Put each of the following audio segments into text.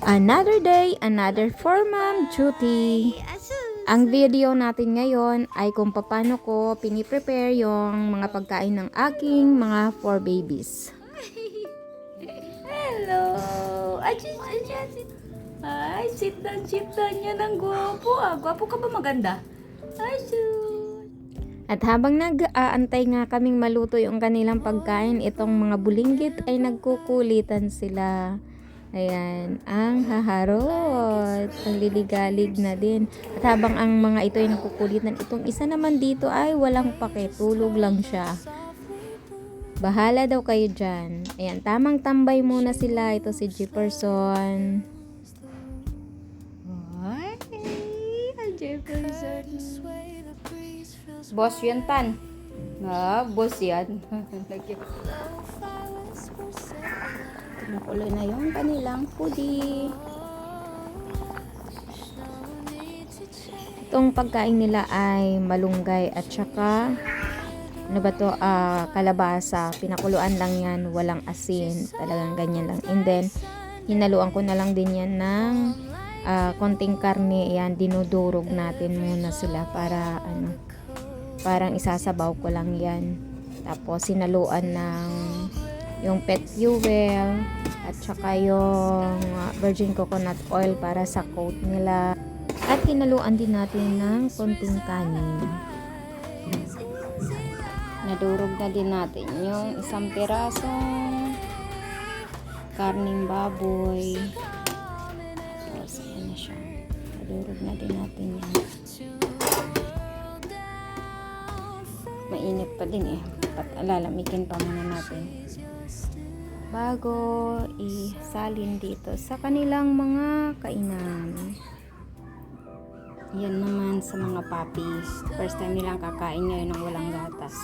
Another day, another for mom duty. Ang video natin ngayon ay kung paano ko piniprepare yung mga pagkain ng aking mga 4 babies. Hello! Ay, sit down yan ang gwapo ah. Gwapo ka ba maganda? Ay, shoot! At habang nag-aantay nga kaming maluto yung kanilang pagkain, itong mga bulinggit ay nagkukulitan sila. Ayan, ang haharot, ang liligalig na din. At habang ang mga ito ay nagkukulitan, itong isa naman dito ay walang pake, tulog lang siya. Bahala daw kayo dyan. Ayan, tamang tambay muna sila. Ito si Jefferson. Ay, Jefferson. Boss yan, Tan. Boss yan. Tumukuloy na yung kanilang foodie. Itong pagkain nila ay malunggay at saka ano ba to, kalabasa. Pinakuluan lang yan, walang asin. Talagang ganyan lang. And then, hinaluan ko na lang din yan ng konting karne. Yan, dinudurog natin muna sila para parang isasabaw ko lang yan. Tapos, hinaluan ng yung pet fuel at saka yung virgin coconut oil para sa coat nila. At hinaluan din natin ng konting kanin. Nadurog na din natin yung isang pirasong karning baboy. Tapos, ayan na siya. Nadurog na din natin yan. Mainit pa din eh. At alalamikin pa muna natin bago isalin dito sa kanilang mga kainan. Yan naman sa mga puppies. First time nilang kakain ngayon ng walang gatas.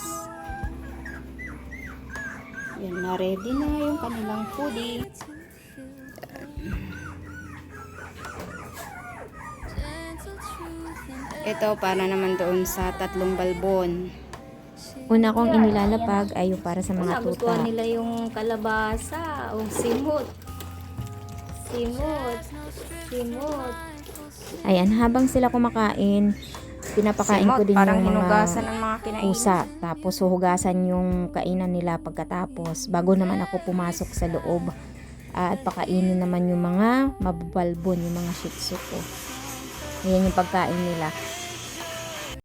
Yan na, ready na yung kanilang foodie. Ito para naman doon sa 3 balbon. Una kong inilalapag ay yung para sa mga tuta. Nagustuhan nila yung kalabasa. O, simot. Ayan, habang sila kumakain, pinapakain ko din parang yung hinugasan mga ng mga kinain. pusa. Tapos huhugasan yung kainan nila pagkatapos. Bago naman ako pumasok sa loob. At pakainin naman yung mga mababalbon, yung mga shih tzu ko. Ayan yung pagkain nila.